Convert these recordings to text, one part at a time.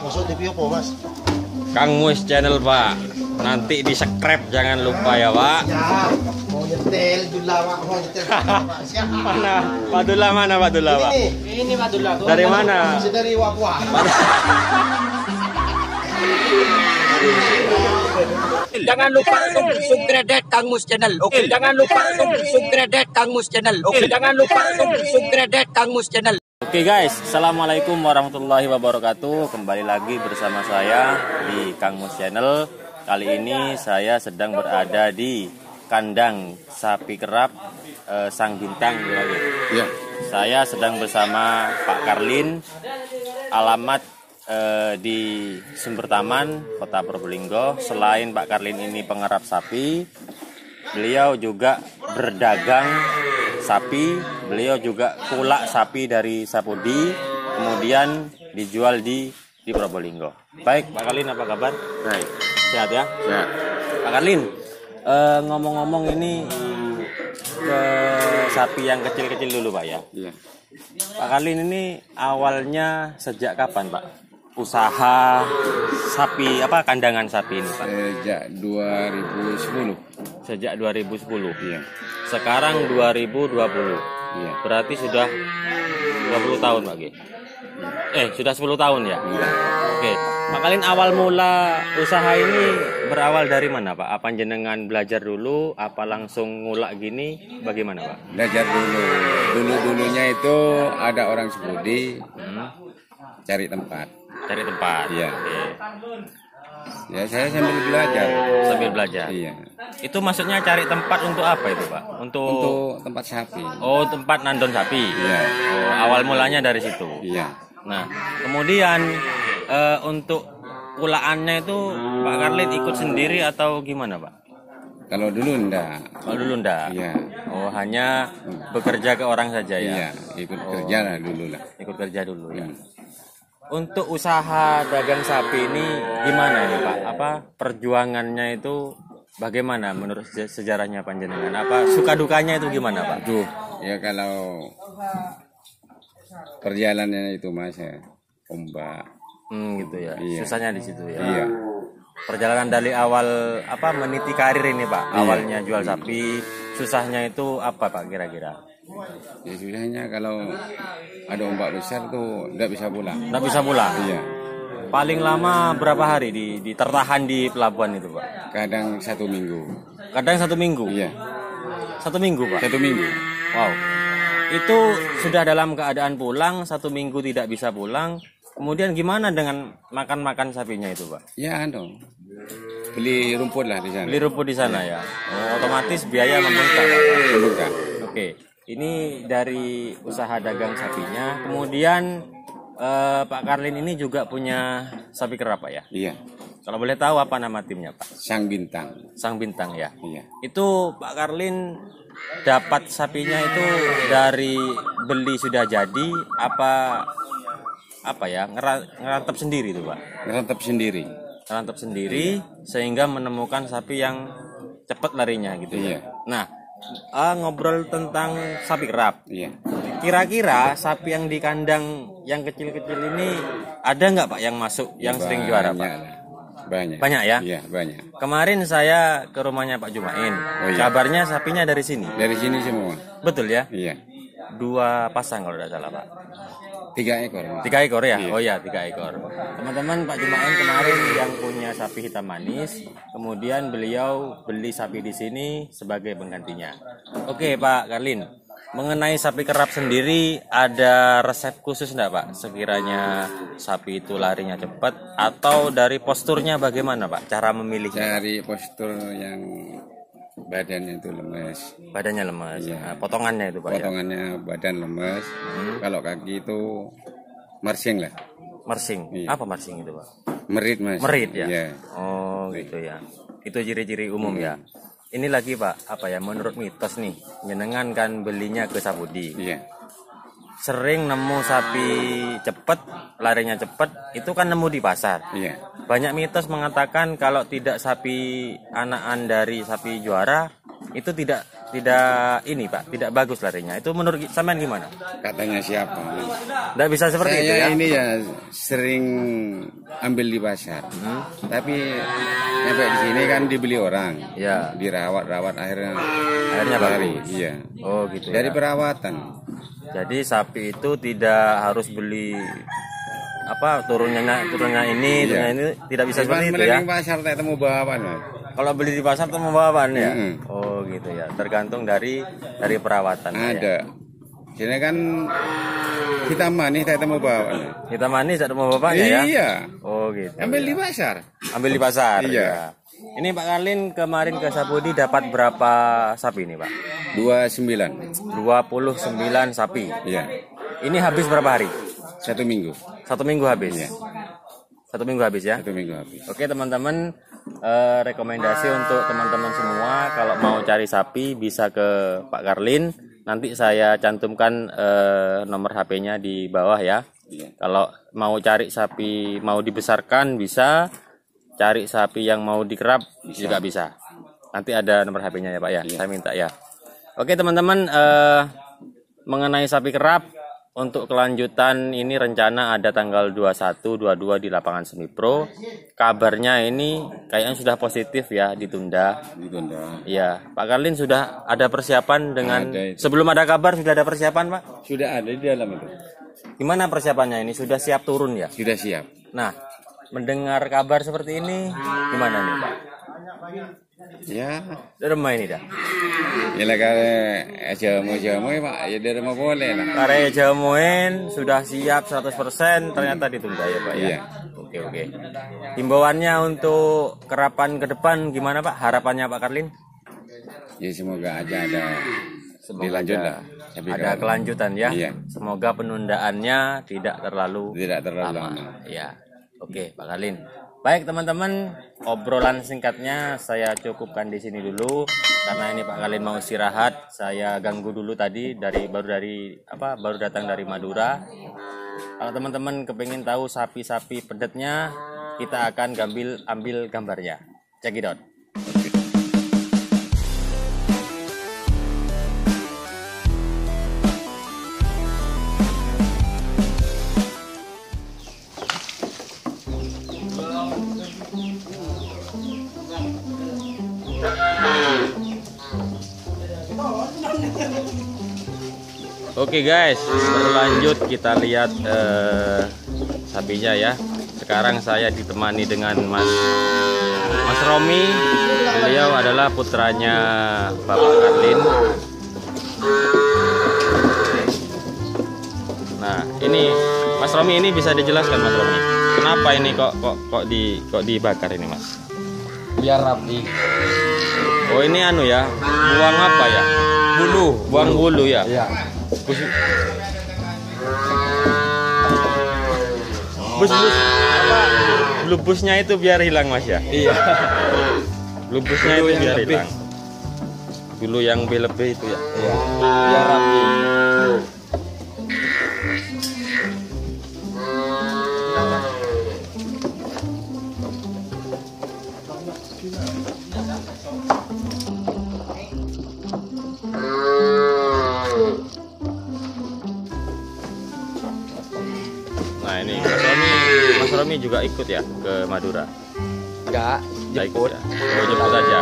Masuk TV apa mas? Kang Mus channel Pak. Nanti di subscribe jangan lupa ya Pak. Ya, mau nyetel Dula Pak, mau nyetel Pak. Siapa? Mana? Pak Dula mana Pak Dula Pak? Ini Pak Dula. Dari mana? Dari Wapua. Jangan lupa subscribe Kang Mus channel. Oke, jangan lupa subscribe Kang Mus channel. Oke, jangan lupa subscribe Kang Mus channel. Oke guys, assalamualaikum warahmatullahi wabarakatuh. Kembali lagi bersama saya di Kang Mus channel. Kali ini saya sedang berada di kandang sapi kerap Sang Bintang lagi. Ya. Saya sedang bersama Pak Karlin. Alamat di Sumber Taman, Kota Probolinggo. Selain Pak Karlin ini pengerap sapi, beliau juga berdagang sapi. Beliau juga kulak sapi dari Sapudi, kemudian dijual di Probolinggo. Baik, Pak Karlin, apa kabar? Baik. Sehat ya? Sehat. Pak Karlin, ngomong-ngomong ini ke sapi yang kecil-kecil dulu Pak ya. Iya. Pak Karlin ini awalnya sejak kapan Pak? Usaha sapi apa kandangan sapi ini Pak? Sejak 2010. Sejak 2010. Iya. Sekarang 2020. Iya. Berarti sudah 20 tahun Pak G. Sudah 10 tahun ya? Iya. Oke. Pak Karlin awal mula usaha ini berawal dari mana Pak? Apa jenengan belajar dulu? Apa langsung ngulak gini? Bagaimana Pak? Belajar dulu. Dulunya itu ada orang Sapudi cari tempat. Cari tempat. Iya. Oke. Ya saya sambil belajar. Sambil belajar. Iya. Itu maksudnya cari tempat untuk apa itu Pak? Untuk tempat sapi. Oh, tempat nandon sapi. Iya. Oh, awal mulanya dari situ. Iya. Nah, kemudian untuk ulaannya itu Pak Karlin ikut sendiri atau gimana Pak? Kalau dulu enggak. Kalau dulu enggak? Iya. Oh, hanya bekerja ke orang saja ya? Iya, ikut kerja lah dulu lah. Ikut kerja dulu ya. Untuk usaha dagang sapi ini gimana nih Pak? Apa perjuangannya itu bagaimana menurut sejarahnya panjenengan? Apa suka dukanya itu gimana Pak? Aduh, ya kalau perjalanannya itu Mas ya, ombak. Gitu ya. Iya. Susahnya di situ ya. Iya. Perjalanan dari awal apa meniti karir ini Pak. Iya. Awalnya jual sapi, susahnya itu apa Pak kira-kira? Ya susahnya kalau ada ombak besar tuh nggak bisa pulang. Nggak bisa pulang. Iya. Paling lama berapa hari tertahan di pelabuhan itu Pak? Kadang 1 minggu. Kadang 1 minggu. Iya. 1 minggu Pak. 1 minggu. Wow. Itu sudah dalam keadaan pulang 1 minggu tidak bisa pulang. Kemudian gimana dengan makan sapinya itu Pak? Ya dong. Beli rumput lah di sana. Beli rumput di sana ya. Oh, otomatis biaya membengkak Pak. Membengkak. Oke. Ini dari usaha dagang sapinya. Kemudian Pak Karlin ini juga punya sapi kerap Pak ya? Iya. Kalau boleh tahu apa nama timnya Pak? Sang Bintang. Sang Bintang ya? Iya. Itu Pak Karlin dapat sapinya itu dari beli sudah jadi apa ya ngerantap sendiri tuh Pak? Ngerantap sendiri. Ngerantap sendiri sehingga menemukan sapi yang cepat larinya gitu ya. Iya. Nah, ngobrol tentang sapi kerap. Iya. Kira-kira sapi yang di kandang yang kecil-kecil ini ada nggak Pak yang masuk yang sering juara Pak? Banyak. Banyak ya? Iya, banyak. Kemarin saya ke rumahnya Pak Jumain. Oh, iya. Kabarnya sapinya dari sini. Dari sini semua. Betul ya? Iya. 2 pasang kalau tidak salah Pak. 3 ekor. 3 ekor ya? Iya. Oh ya 3 ekor. Teman-teman Pak Jumain kemarin yang punya sapi hitam manis, kemudian beliau beli sapi di sini sebagai penggantinya. Oke Pak Karlin, mengenai sapi kerap sendiri ada resep khusus enggak Pak? Sekiranya sapi itu larinya cepat atau dari posturnya bagaimana Pak? Cara memilihnya? Cari postur yang badannya itu lemes. Badannya lemas. Iya. Nah, potongannya itu Pak ya? Potongannya badan lemes. Kalau kaki itu mersing lah. Mersing. Iya. Apa mersing itu Pak? Merit Mas. Merit ya? Iya. Oh gitu ya. Itu ciri-ciri umum ya. Ini lagi Pak, apa ya menurut mitos nih, jenengan kan belinya ke Sapudi. Iya. Sering nemu sapi cepet, larinya cepet, itu kan nemu di pasar. Iya. Banyak mitos mengatakan kalau tidak sapi anakan dari sapi juara, itu tidak ini Pak, tidak bagus larinya. Itu menurut sampean gimana? Katanya siapa? Tidak bisa seperti itu ya? Ini ya sering ambil di pasar, tapi sampai di sini kan dibeli orang, Ya. dirawat akhirnya Lari. Iya. Oh gitu Dari ya. perawatan. Jadi sapi itu tidak harus beli turunnya ini, turunnya ini, tidak bisa seperti itu ya. Meliling pasar tak temu bawa Mas. Kalau beli di pasar tuh membawa apaan ya? Mm-mm. Oh gitu ya. Tergantung dari perawatan. Ya. Ada. Sini kan hitam manis tak temu bawa. Kita manis ada mau bapaknya ya? Iya. Oh gitu. Ambil ya. di pasar. Ambil di pasar. Iya. Ya. Ini Pak Karlin kemarin ke Sapudi dapat berapa sapi nih Pak? 29. 29 sapi. Iya. Ini habis berapa hari? 1 minggu. 1 minggu habis. Iya. 1 minggu habis ya? 1 minggu habis. Oke teman-teman, rekomendasi untuk teman-teman semua kalau mau cari sapi bisa ke Pak Karlin. Nanti saya cantumkan nomor HP-nya di bawah ya. Iya. Kalau mau cari sapi mau dibesarkan bisa, cari sapi yang mau dikerap juga bisa. Nanti ada nomor HP-nya ya Pak ya. Iya. Saya minta ya. Oke teman-teman, mengenai sapi kerap. Untuk kelanjutan ini rencana ada tanggal 21, 22 di lapangan Semipro. Kabarnya ini kayaknya sudah positif ya, ditunda. Ditunda. Iya, Pak Karlin sudah ada persiapan dengan Ada itu. sebelum ada kabar sudah ada persiapan Pak? Sudah ada di dalam itu. Gimana persiapannya ini? Sudah siap turun ya? Sudah siap. Nah, mendengar kabar seperti ini gimana nih Pak? Ya. Remah ini dah. Ya lah kalau jamu Pak, ya dari mau boleh lah. Karya Jamoen sudah siap 100%, ternyata ditunda ya Pak ya. Iya. Oke. Himbauannya untuk kerapan ke depan gimana Pak? Harapannya Pak Karlin? Ya semoga aja ada Semoga dilanjut ada, lah. Tapi ada kalau- kelanjutan ya. Iya. Semoga penundaannya tidak terlalu Tidak terlalu lama. lama. Ya. Oke, Pak Karlin. Baik teman-teman, obrolan singkatnya saya cukupkan di sini dulu karena ini Pak Karlin mau istirahat. Saya ganggu dulu tadi baru datang dari Madura. Kalau teman-teman kepingin tahu sapi-sapi pedetnya, kita akan ambil gambarnya. Check it out. Oke guys, berlanjut kita lihat sapinya ya. Sekarang saya ditemani dengan Mas Romi. Beliau adalah putranya Bapak Karlin. Nah, ini Mas Romi, ini bisa dijelaskan Mas Romi, kenapa ini kok dibakar ini Mas? Biar rapi. Oh ini anu ya, buang apa ya? Buang bulu ya. Iya. Bulu-busnya itu biar hilang Mas ya. Iya. Bulu-busnya itu biar hilang. Bulu yang lebih itu ya. Iya. Biar rapi. Nah ini Mas Romi juga ikut ya ke Madura. Enggak, Nggak ikut jemput. ya. Oh, jemput aja.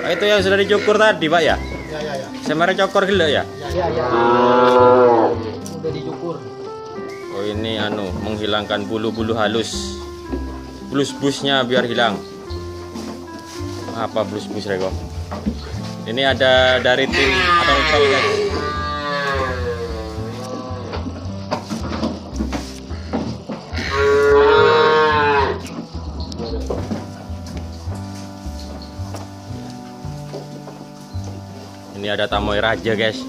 Itu yang sudah dicukur tadi Pak ya? Ya. Semare cokor gila ya? Iya. Udah dicukur. Oh ini menghilangkan bulu-bulu halus. Blus-busnya biar hilang. Apa blus-bus Rego? Ini ada dari tim atau guys. Ini ada tamoy raja, guys.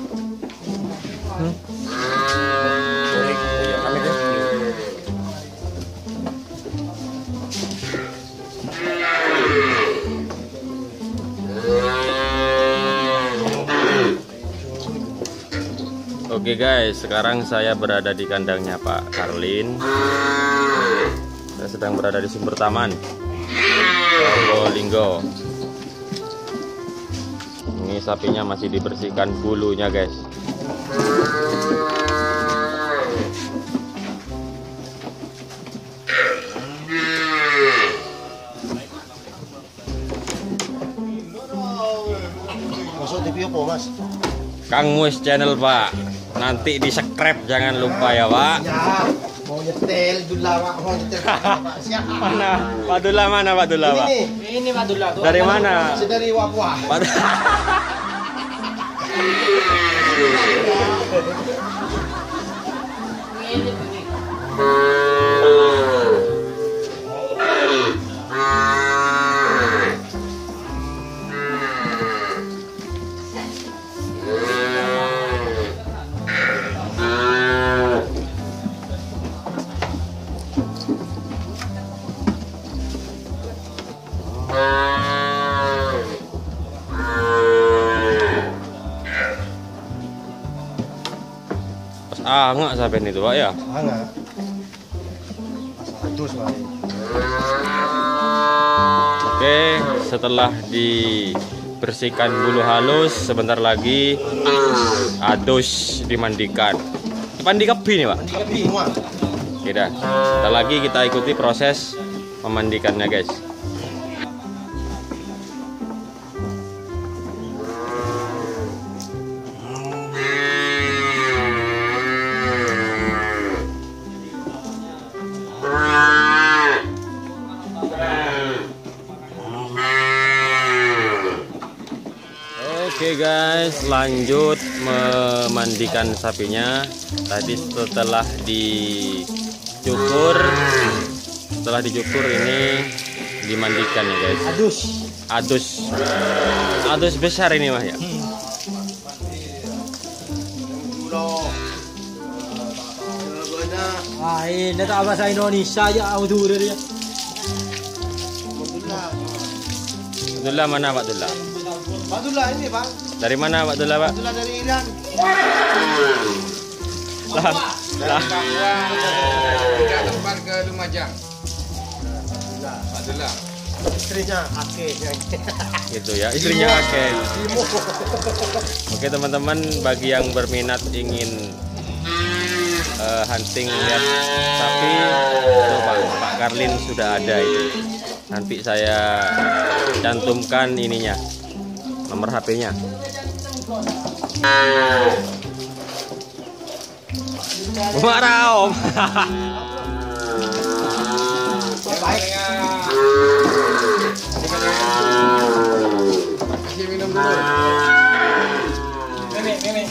Oke guys, sekarang saya berada di kandangnya Pak Karlin. Saya sedang berada di sumber taman Probolinggo. Ini sapinya masih dibersihkan bulunya guys. Masuk TV apa mas? Kang Mus Channel Pak, nanti di subscribe jangan lupa ya Pak. Ya, mau nyetel Dula Pak, mau nyetel Pak. Siap. Mana Pak Dula, mana Pak Dula Pak? Ini Pak Dula. Dari mana? Dari Wapua. Pak Angak sampai itu Pak ya. Hangat. Adus Pak. Oke, setelah dibersihkan bulu halus, sebentar lagi adus dimandikan. Mandi kebi nih Pak. Mandi kebi semua. Oke dah. Sebentar lagi kita ikuti proses memandikannya guys. Oke guys, lanjut memandikan sapinya. Tadi setelah dicukur ini dimandikan ya guys. Adus besar ini mah ya. Wah, ini tak bahasa Indonesia aja audur dia. Dula mana Pak Dula? Pak Dula ini Pak. Dari mana Pak Dula Pak? Dula dari Iran. Lah. Tempat ke Lumajang. Pak Dula. Istrinya Ake. Gitu ya, istrinya Ake. Oke teman-teman, bagi yang berminat ingin hunting lihat sapi, Pak Karlin sudah ada itu. Nanti saya cantumkan ininya, nomor HP-nya. Marah Om. Baik. Kasih minum dulu. Meme.